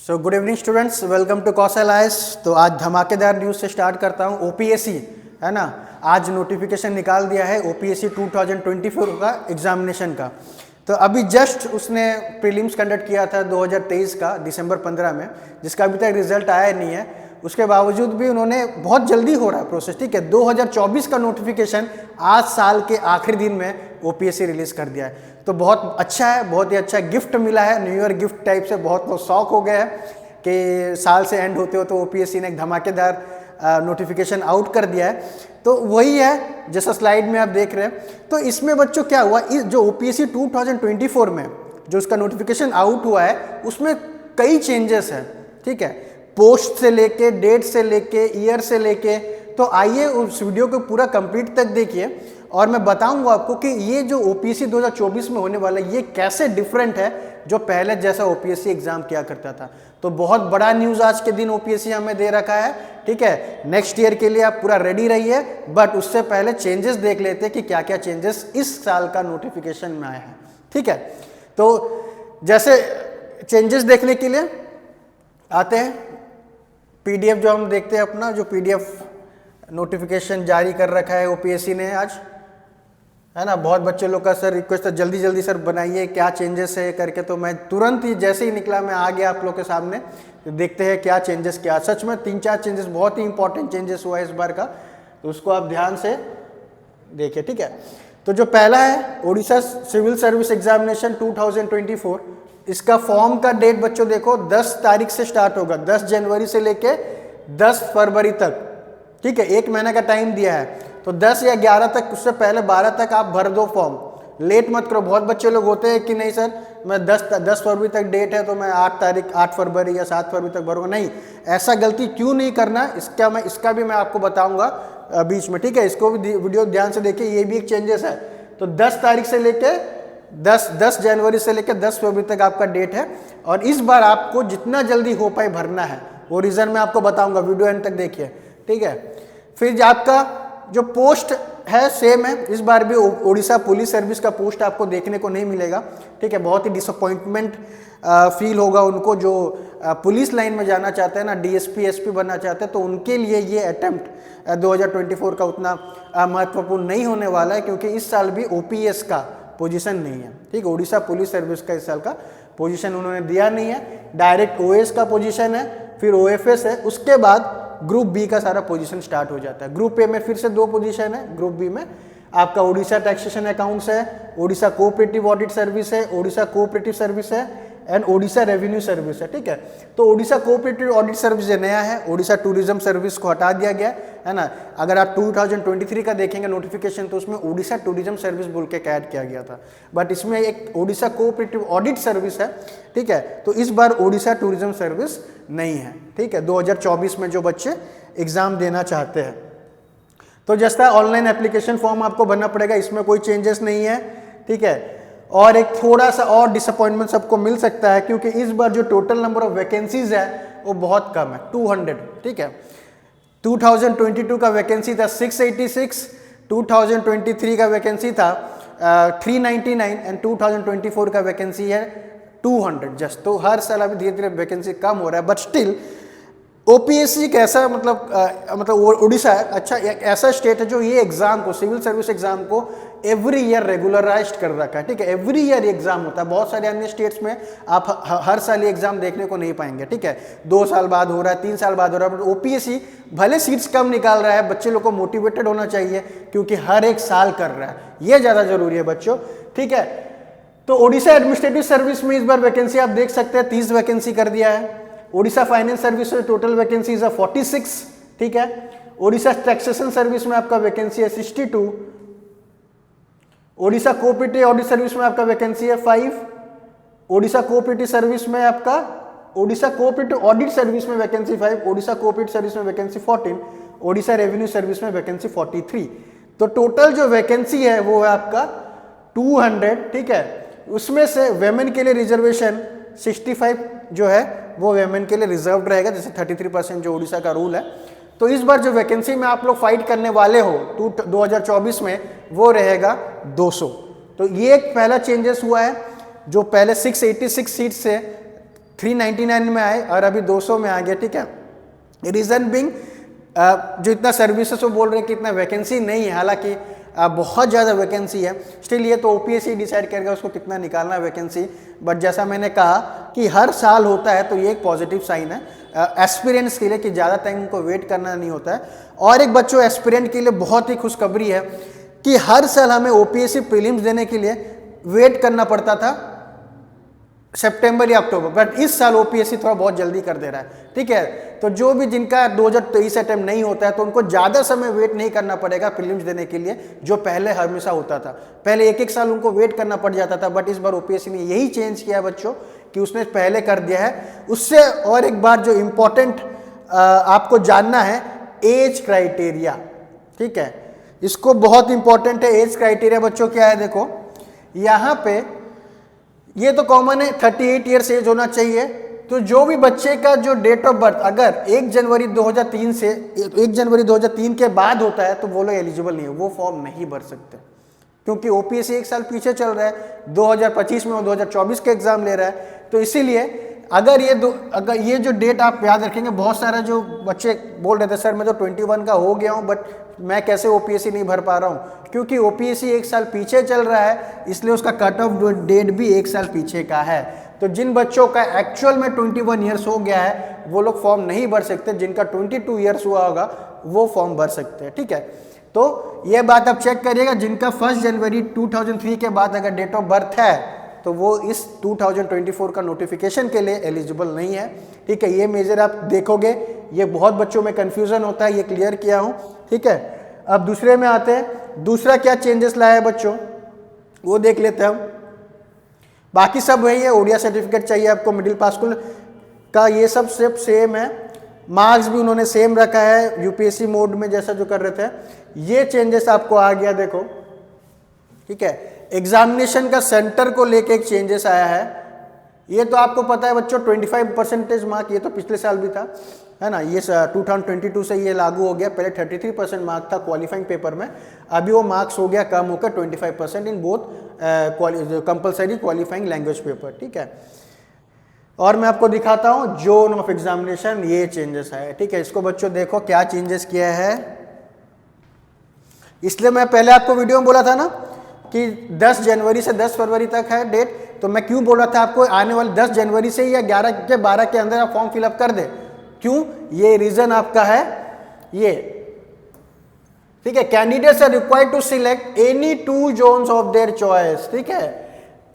So good evening students, welcome to Kaushal IAS. तो आज धमाकेदार न्यूज़ से स्टार्ट करता हूँ। ओपीएससी है ना, आज नोटिफिकेशन निकाल दिया है ओपीएससी 2024 का एग्जामिनेशन का। तो अभी जस्ट उसने प्रीलिम्स कंडक्ट किया था 2023 का दिसंबर 15 में, जिसका अभी तक रिजल्ट आया नहीं है। उसके बावजूद भी उन्होंने बहुत जल्दी हो रहा है प्रोसेस, ठीक है। 2024 का नोटिफिकेशन आज साल के आखिरी दिन में ओपीएससी रिलीज कर दिया है। तो बहुत अच्छा है, बहुत ही अच्छा गिफ्ट मिला है, न्यू ईयर गिफ्ट टाइप से। बहुत लोग शौक हो गए हैं कि साल से एंड होते हो तो ओपीएससी ने एक धमाकेदार नोटिफिकेशन आउट कर दिया है। तो वही है जैसा स्लाइड में आप देख रहे हैं। तो इसमें बच्चों क्या हुआ, इस जो ओपीएससी 2024 में जो उसका नोटिफिकेशन आउट हुआ है उसमें कई चेंजेस है, ठीक है। पोस्ट से लेके, डेट से लेके, ईयर से लेके। तो आइए उस वीडियो को पूरा कंप्लीट तक देखिए और मैं बताऊंगा आपको कि ये जो ओपीएससी 2024 में होने वाला है ये कैसे डिफरेंट है जो पहले जैसा ओपीएससी एग्जाम किया करता था। तो बहुत बड़ा न्यूज़ आज के दिन ओपीएससी हमें दे रखा है, ठीक है। नेक्स्ट ईयर के लिए आप पूरा रेडी रहिए, बट उससे पहले चेंजेस देख लेते हैं कि क्या क्या चेंजेस इस साल का नोटिफिकेशन में आए हैं, ठीक है। तो जैसे चेंजेस देखने के लिए आते हैं, पीडीएफ जो हम देखते हैं अपना, जो पीडीएफ नोटिफिकेशन जारी कर रखा है ओपीएससी ने आज, है ना। बहुत बच्चे लोग का सर रिक्वेस्ट है जल्दी जल्दी सर बनाइए क्या चेंजेस है करके। तो मैं तुरंत ही जैसे ही निकला मैं आ गया आप लोग के सामने। तो देखते हैं क्या चेंजेस क्या। सच में 3-4 चेंजेस, बहुत ही इंपॉर्टेंट चेंजेस हुआ है इस बार का, तो उसको आप ध्यान से देखिए, ठीक है। तो जो पहला है ओडिशा सिविल सर्विस एग्जामिनेशन 2024, इसका फॉर्म का डेट बच्चों देखो 10 तारीख से स्टार्ट होगा, 10 जनवरी से लेके 10 फरवरी तक, ठीक है। 1 महीने का टाइम दिया है। तो 10 या 11 तक, उससे पहले 12 तक आप भर दो फॉर्म, लेट मत करो। बहुत बच्चे लोग होते हैं कि नहीं सर मैं 10 फरवरी तक डेट है तो मैं 8 फरवरी या 7 फरवरी तक भरूंगा। नहीं, ऐसा गलती क्यों नहीं करना, इसका भी मैं आपको बताऊंगा बीच में, ठीक है। इसको भी वीडियो ध्यान से देखिए, ये भी एक चेंजेस है। तो 10 तारीख से लेके 10 जनवरी से लेकर 10 फरवरी तक आपका डेट है। और इस बार आपको जितना जल्दी हो पाए भरना है, वो रीज़न मैं आपको बताऊंगा, वीडियो एंड तक देखिए, ठीक है। फिर आपका जो पोस्ट है सेम है, इस बार भी ओडिशा पुलिस सर्विस का पोस्ट आपको देखने को नहीं मिलेगा, ठीक है। बहुत ही डिसअपॉइंटमेंट फील होगा उनको जो पुलिस लाइन में जाना चाहते हैं ना, डीएसपी एसपी बनना चाहते हैं। तो उनके लिए ये अटेम्प्ट 2024 का उतना महत्वपूर्ण नहीं होने वाला है, क्योंकि इस साल भी ओपीएस का पोजीशन नहीं है, ठीक है। ओडिशा पुलिस सर्विस का इस साल का पोजीशन उन्होंने दिया नहीं है, डायरेक्ट ओएस का पोजीशन है, फिर ओएफएस है, उसके बाद ग्रुप बी का सारा पोजीशन स्टार्ट हो जाता है। ग्रुप ए में फिर से 2 पोजीशन है, ग्रुप बी में आपका ओडिशा टैक्सेशन अकाउंट्स है, ओडिशा कोऑपरेटिव ऑडिट सर्विस है, ओडिशा कोऑपरेटिव सर्विस है एंड ओडिशा रेवेन्यू सर्विस है, ठीक है। तो ओडिशा कोऑपरेटिव ऑडिट सर्विस जो नया है, ओडिशा टूरिज्म सर्विस को हटा दिया गया है ना। अगर आप 2023 का देखेंगे नोटिफिकेशन तो उसमें ओडिशा टूरिज्म सर्विस बोल के ऐड किया गया था, बट इसमें एक ओडिशा कोऑपरेटिव ऑडिट सर्विस है, ठीक है। तो इस बार ओडिशा टूरिज्म सर्विस नहीं है, ठीक है। 2024 में जो बच्चे एग्जाम देना चाहते हैं, तो जैसा ऑनलाइन एप्लीकेशन फॉर्म आपको भरना पड़ेगा, इसमें कोई चेंजेस नहीं है, ठीक है। और एक थोड़ा सा और डिसअपॉइंटमेंट सबको मिल सकता है, क्योंकि इस बार जो टोटल नंबर ऑफ वैकेंसीज है वो बहुत कम है, 200, ठीक है। 2022 का वैकेंसी था 686, 2023 का वैकेंसी था 399 एंड 2024 का वैकेंसी है 200 जस्ट। तो हर साल अभी धीरे धीरे वैकेंसी कम हो रहा है, बट स्टिल ओपीएससी एक ऐसा मतलब उड़ीसा है अच्छा एक ऐसा स्टेट है जो ये एग्जाम को, सिविल सर्विस एग्जाम को एवरी ईयर रेगुलराइज्ड कर रखा है, ठीक है। एवरी ईयर एग्जाम होता है। बहुत सारे अन्य स्टेट्स में आप हर साल ये एग्जाम देखने को नहीं पाएंगे, ठीक है। 2 साल बाद हो रहा है, 3 साल बाद हो रहा है, बट ओपीएससी भले सीट्स कम निकाल रहा है, बच्चे लोग को मोटिवेटेड होना चाहिए क्योंकि हर एक साल कर रहा है, ये ज़्यादा जरूरी है बच्चों, ठीक है। तो ओडिशा एडमिनिस्ट्रेटिव सर्विस में इस बार वैकेंसी आप देख सकते हैं 30 वैकेंसी कर दिया है। ओडिशा फाइनेंस सर्विस में टोटल वैकेंसीज है 46, ठीक है। ओडिशा टैक्सेशन सर्विस में आपका वैकेंसी है 62, ओडिशा कोऑपरेटिव ऑडिट सर्विस में आपका वैकेंसी है 5, ओडिशा कोऑपरेटिव सर्विस में आपका ओडिशा कोऑपरेटिव ऑडिट सर्विस में वैकेंसी 5, ओडिशा कोऑपरेटिव सर्विस में वैकेंसी 14, ओडिशा रेवेन्यू सर्विस में वैकेंसी 43। तो टोटल जो वैकेंसी है वो है आपका 200, ठीक है। उसमें से वेमेन के लिए रिजर्वेशन 65 जो है वो वेमेन के लिए रिजर्व रहेगा, जैसे 33% जो उड़ीसा का रूल है। तो इस बार जो वैकेंसी में आप लोग फाइट करने वाले हो 2024 में वो रहेगा 200। तो ये एक पहला चेंजेस हुआ है, जो पहले 686 सीट से 399 में आए और अभी 200 में आ गया, ठीक है। रीज़न बिंग जो इतना सर्विसेज वो बोल रहे हैं कि इतना वैकेंसी नहीं है, हालांकि बहुत ज़्यादा वैकेंसी है, स्टिल ये तो ओपीएससी डिसाइड करेगा उसको कितना निकालना है वैकेंसी। बट जैसा मैंने कहा कि हर साल होता है, तो ये एक पॉजिटिव साइन है एस्पिरेंट्स के लिए कि ज़्यादा टाइम उनको वेट करना नहीं होता है। और एक बच्चों एस्पिरेंट के लिए बहुत ही खुशखबरी है कि हर साल हमें ओपीएससी प्रीलिम्स देने के लिए वेट करना पड़ता था सितंबर या अक्टूबर, बट इस साल ओपीएससी थोड़ा बहुत जल्दी कर दे रहा है, ठीक है। तो जो भी जिनका 2023 अटेम्प्ट नहीं होता है तो उनको ज़्यादा समय वेट नहीं करना पड़ेगा प्रीलिम्स देने के लिए, जो पहले हमेशा होता था। पहले एक एक साल उनको वेट करना पड़ जाता था, बट इस बार ओपीएससी ने यही चेंज किया बच्चों कि उसने पहले कर दिया है। उससे और एक बार जो इम्पोर्टेंट आपको जानना है, एज क्राइटेरिया, ठीक है, इसको बहुत इंपॉर्टेंट है। एज क्राइटेरिया बच्चों क्या है, देखो यहाँ पे ये तो कॉमन है 38 ईयर्स एज होना चाहिए। तो जो भी बच्चे का जो डेट ऑफ बर्थ अगर 1 जनवरी 2003 से 1 जनवरी 2003 के बाद होता है तो वो लोग एलिजिबल नहीं है, वो फॉर्म नहीं भर सकते, क्योंकि ओपीएससी एक साल पीछे चल रहा है, 2025 में वो 2024 के एग्जाम ले रहा है। तो इसीलिए अगर ये जो डेट आप याद रखेंगे, बहुत सारे जो बच्चे बोल रहे थे सर मैं तो 21 का हो गया हूँ बट मैं कैसे ओपीएससी नहीं भर पा रहा हूँ, क्योंकि ओपीएससी एक साल पीछे चल रहा है, इसलिए उसका कट ऑफ डेट भी एक साल पीछे का है। तो जिन बच्चों का एक्चुअल में 21 ईयर्स हो गया है वो लोग फॉर्म नहीं भर सकते, जिनका 22 ईयर्स हुआ होगा वो फॉर्म भर सकते हैं, ठीक है। तो ये बात आप चेक करिएगा, जिनका 1 जनवरी 2003 के बाद अगर डेट ऑफ बर्थ है तो वो इस 2024 का नोटिफिकेशन के लिए एलिजिबल नहीं है, ठीक है। ये मेजर आप देखोगे, ये बहुत बच्चों में कंफ्यूजन होता है, ये क्लियर किया हूँ, ठीक है। अब दूसरे में आते हैं, दूसरा क्या चेंजेस लाया है बच्चों वो देख लेते हैं हम। बाकी सब वही है, ओडिया सर्टिफिकेट चाहिए आपको, मिडिल पास स्कूल का ये सब स्टेप सेम है, मार्क्स भी उन्होंने सेम रखा है यूपीएससी मोड में जैसा जो कर रहे थे। ये चेंजेस आपको आ गया देखो, ठीक है। एग्जामिनेशन का सेंटर को लेके एक चेंजेस आया है, ये तो आपको पता है बच्चों 25% मार्क, ये तो पिछले साल भी था, है ना। ये 2022 से ये लागू हो गया, पहले 33% मार्क था क्वालिफाइंग पेपर में, अभी वो मार्क्स हो गया कम होकर 25% in both compulsory qualifying language paper, ठीक है। और मैं आपको दिखाता हूँ जोन ऑफ एग्जामिनेशन, ये चेंजेस है, ठीक है। इसको बच्चों देखो क्या चेंजेस किया है, इसलिए मैं पहले आपको वीडियो में बोला था ना कि 10 जनवरी से 10 फरवरी तक है डेट, तो मैं क्यों बोल रहा था आपको आने वाले 10 जनवरी से या 11 के 12 के अंदर आप फॉर्म फिलअप कर दे, क्यों, ये रीजन आपका है ये, ठीक है। Candidates are required to select any 2 zones of their choice, ठीक है।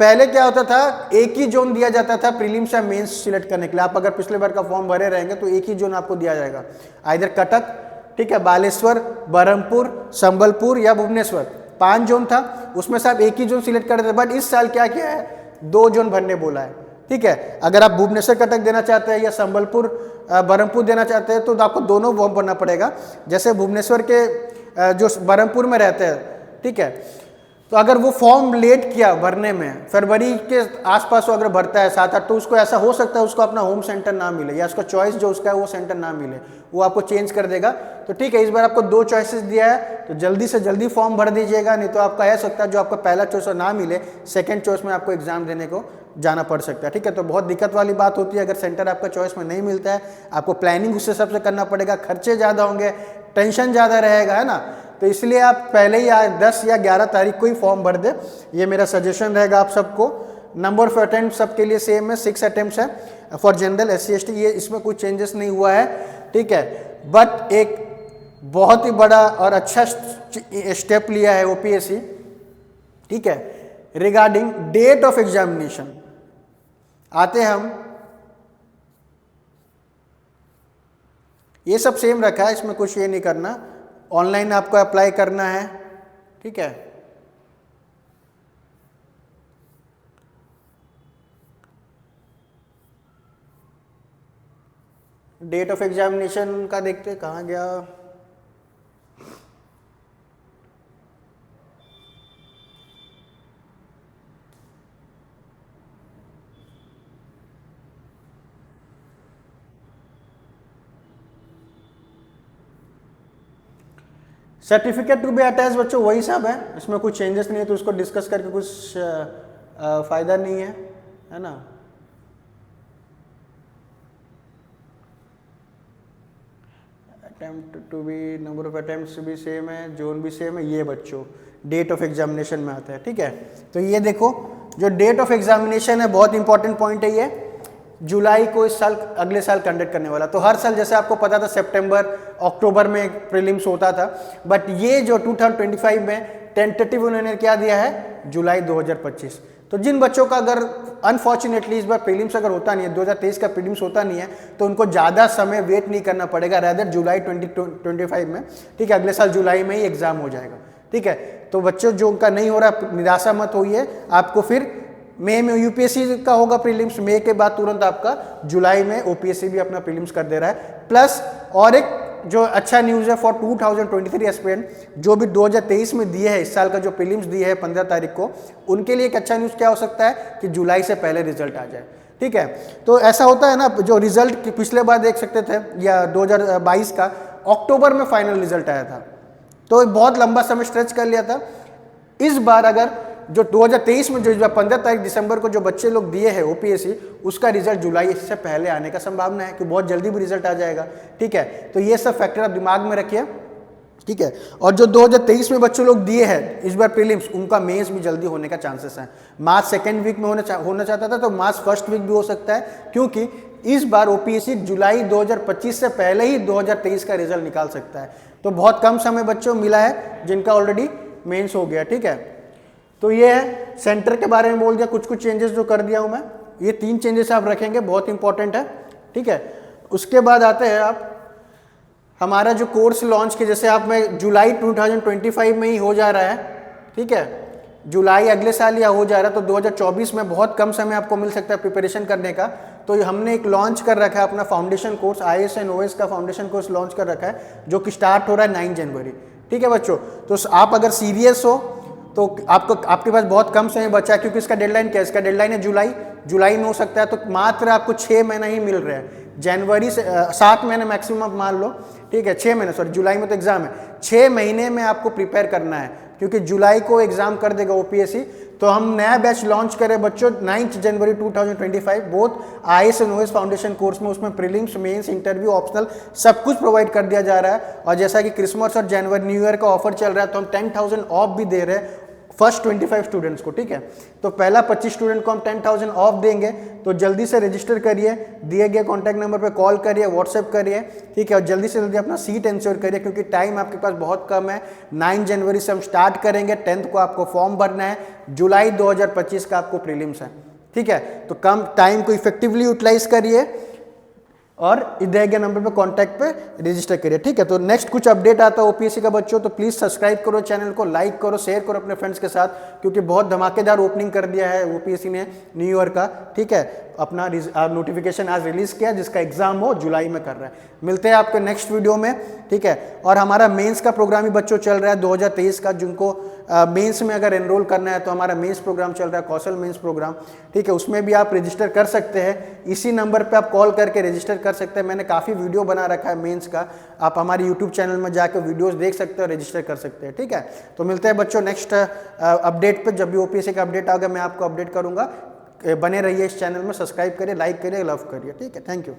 पहले क्या होता था, एक ही जोन दिया जाता था प्रीलिम्स या मेंस सिलेक्ट करने के लिए। आप अगर पिछले बार का फॉर्म भरे रहेंगे तो एक ही जोन आपको दिया जाएगा, आइदर कटक, ठीक है, बालेश्वर, बरहमपुर, संबलपुर या भुवनेश्वर, 5 जोन था, उसमें से आप एक ही जोन सिलेक्ट कर रहे थे। बट इस साल क्या किया है, 2 जोन भरने बोला है, ठीक है। अगर आप भुवनेश्वर कटक देना चाहते हैं या संबलपुर बरहमपुर देना चाहते हैं तो आपको दोनों फॉर्म भरना पड़ेगा। जैसे भुवनेश्वर के जो बरहमपुर में रहते हैं, ठीक है, तो अगर वो फॉर्म लेट किया भरने में, फरवरी के आसपास वो अगर भरता है 7-8, तो उसको ऐसा हो सकता है उसको अपना होम सेंटर ना मिले या उसका चॉइस जो उसका है वो सेंटर ना मिले, वो आपको चेंज कर देगा। तो ठीक है, इस बार आपको 2 चॉइसेस दिया है तो जल्दी से जल्दी फॉर्म भर दीजिएगा, नहीं तो आपका ऐसा सकता है जो आपका पहला चॉइस ना मिले, सेकेंड चॉइस में आपको एग्जाम देने को जाना पड़ सकता है, ठीक है। तो बहुत दिक्कत वाली बात होती है अगर सेंटर आपका चॉइस में नहीं मिलता है, आपको प्लानिंग उस हिसाब से करना पड़ेगा, खर्चे ज़्यादा होंगे, टेंशन ज़्यादा रहेगा, है ना। तो इसलिए आप पहले ही 10 या 11 तारीख को ही फॉर्म भर दे, ये मेरा सजेशन रहेगा आप सबको। नंबर ऑफ अटेम्प्ट सबके लिए सेम है, 6 अटेम्प्ट्स है फॉर जनरल SC ST, ये इसमें कुछ चेंजेस नहीं हुआ है, ठीक है। बट एक बहुत ही बड़ा और अच्छा स्टेप लिया है OPSC, ठीक है, रिगार्डिंग डेट ऑफ एग्जामिनेशन। आते हम, ये सब सेम रखा है, इसमें कुछ ये नहीं करना, ऑनलाइन आपको अप्लाई करना है, ठीक है। डेट ऑफ एग्जामिनेशन का देखते हैं कहाँ गया, सर्टिफिकेट टू बी अटैच बच्चों वही सब है, इसमें कुछ चेंजेस नहीं है, तो उसको डिस्कस करके कुछ फ़ायदा नहीं है, है ना। Attempt to be, number of attempts भी सेम है, जोन भी सेम है, ये बच्चों डेट ऑफ एग्जामिनेशन में आता है। ठीक है, तो ये देखो जो डेट ऑफ एग्जामिनेशन है बहुत इंपॉर्टेंट पॉइंट है, ये जुलाई को इस साल अगले साल कंडक्ट करने वाला। तो हर साल जैसे आपको पता था सितंबर अक्टूबर में प्रीलिम्स होता था, बट ये जो 2025 में टेंटेटिव उन्होंने क्या दिया है, जुलाई 2025। तो जिन बच्चों का अगर अनफॉर्चुनेटली इस बार प्रीलिम्स अगर होता नहीं है, 2023 का प्रीलिम्स होता नहीं है, तो उनको ज़्यादा समय वेट नहीं करना पड़ेगा, रादर जुलाई 2025 में, ठीक है, अगले साल जुलाई में ही एग्जाम हो जाएगा। ठीक है, तो बच्चों जो उनका नहीं हो रहा निराशा मत होइए, आपको फिर मई में यूपीएससी का होगा प्रीलिम्स, मई के बाद तुरंत आपका जुलाई में ओपीएससी भी अपना प्रीलिम्स कर दे रहा है। प्लस और एक जो अच्छा न्यूज़ है फॉर 2023 एस्पिरेंट जो भी 2023 में दिए है, इस साल का जो प्रीलिम्स दिए है 15 तारीख को, उनके लिए एक अच्छा न्यूज़ क्या हो सकता है कि जुलाई से पहले रिजल्ट आ जाए। ठीक है, तो ऐसा होता है ना, जो रिजल्ट पिछले बार देख सकते थे या 2022 का अक्टूबर में फाइनल रिजल्ट आया था, तो बहुत लंबा समय स्ट्रेच कर लिया था। इस बार अगर जो 2023 में जो इस बार 15 तारीख दिसंबर को जो बच्चे लोग दिए हैं ओपीएससी, उसका रिजल्ट जुलाई से पहले आने का संभावना है कि बहुत जल्दी भी रिजल्ट आ जाएगा। ठीक है, तो ये सब फैक्टर आप दिमाग में रखिए। ठीक है, और जो 2023 में बच्चे लोग दिए हैं इस बार प्रीलिम्स, उनका मेंस भी जल्दी होने का चांसेस है। मार्च सेकेंड वीक में होना चाहता था, तो मार्च फर्स्ट वीक भी हो सकता है, क्योंकि इस बार ओपीएससी जुलाई 2025 से पहले ही 2023 का रिजल्ट निकाल सकता है। तो बहुत कम समय बच्चों मिला है जिनका ऑलरेडी मेंस हो गया। ठीक है, तो ये है सेंटर के बारे में बोल दिया, कुछ चेंजेस जो कर दिया हूं मैं, ये 3 चेंजेस आप रखेंगे, बहुत इंपॉर्टेंट है। ठीक है, उसके बाद आते हैं आप हमारा जो कोर्स लॉन्च के, जैसे आप में जुलाई 2025 में ही हो जा रहा है। ठीक है, जुलाई अगले साल या हो जा रहा है, तो 2024 में बहुत कम समय आपको मिल सकता है प्रिपरेशन करने का। तो हमने एक लॉन्च कर रखा है अपना foundation course, IAS and OS का फाउंडेशन कोर्स लॉन्च कर रखा है, जो कि स्टार्ट हो रहा है 9 जनवरी। ठीक है बच्चों, तो आप अगर सीरियस हो तो आपके पास बहुत कम समय बचा है, क्योंकि इसका डेडलाइन क्या है, इसका डेडलाइन है जुलाई में हो सकता है, तो मात्र आपको 6 महीना ही मिल रहा है। जनवरी से 7 महीने मैक्सिमम मान लो। ठीक है, 6 महीने, सॉरी जुलाई में तो एग्जाम है, 6 महीने में आपको प्रिपेयर करना है, क्योंकि जुलाई को एग्जाम कर देगा ओपीएससी। तो हम नया बैच लॉन्च करें बच्चों 9 जनवरी 2025, both IAS and OS foundation course में, उसमें प्रीलिम्स, मेंस, इंटरव्यू, ऑप्शनल सब कुछ प्रोवाइड कर दिया जा रहा है। और जैसा कि क्रिसमस और जनवरी न्यू ईयर का ऑफर चल रहा है, तो हम 10,000 ऑफ भी दे रहे हैं फर्स्ट 25 स्टूडेंट्स को। ठीक है, तो पहला 25 स्टूडेंट को हम 10,000 ऑफ देंगे, तो जल्दी से रजिस्टर करिए, दिए गए कॉन्टैक्ट नंबर पे कॉल करिए, व्हाट्सएप करिए। ठीक है, और जल्दी से जल्दी अपना सीट इंश्योर करिए, क्योंकि टाइम आपके पास बहुत कम है। 9 जनवरी से हम स्टार्ट करेंगे, 10th को आपको फॉर्म भरना है, जुलाई 2025 का आपको प्रीलिम्स है। ठीक है, तो कम टाइम को इफेक्टिवली यूटिलाइज करिए और दिए गए नंबर पे कांटेक्ट पे रजिस्टर करिए। ठीक है, तो नेक्स्ट कुछ अपडेट आता है ओपीएससी का बच्चों, तो प्लीज़ सब्सक्राइब करो चैनल को, लाइक करो, शेयर करो अपने फ्रेंड्स के साथ, क्योंकि बहुत धमाकेदार ओपनिंग कर दिया है ओपीएससी ने न्यू ईयर का। ठीक है, अपना नोटिफिकेशन आज रिलीज किया, जिसका एग्जाम हो जुलाई में कर रहा है। मिलते हैं आपके नेक्स्ट वीडियो में। ठीक है, और हमारा मेंस का प्रोग्राम ही बच्चों चल रहा है 2023 का, जिनको मेंस में अगर एनरोल करना है तो हमारा मेंस प्रोग्राम चल रहा है, कौशल मेंस प्रोग्राम। ठीक है, उसमें भी आप रजिस्टर कर सकते हैं, इसी नंबर पे आप कॉल करके रजिस्टर कर सकते हैं। मैंने काफ़ी वीडियो बना रखा है मेंस का, आप हमारे यूट्यूब चैनल में जाकर वीडियोस देख सकते हैं और रजिस्टर कर सकते हैं। ठीक है, तो मिलते हैं बच्चों नेक्स्ट अपडेट पे, जब भी ओपीएससी का अपडेट आएगा मैं आपको अपडेट करूंगा। बने रहिए इस चैनल में, सब्सक्राइब करिए, लाइक करिए, लव करिए। ठीक है, थैंक यू।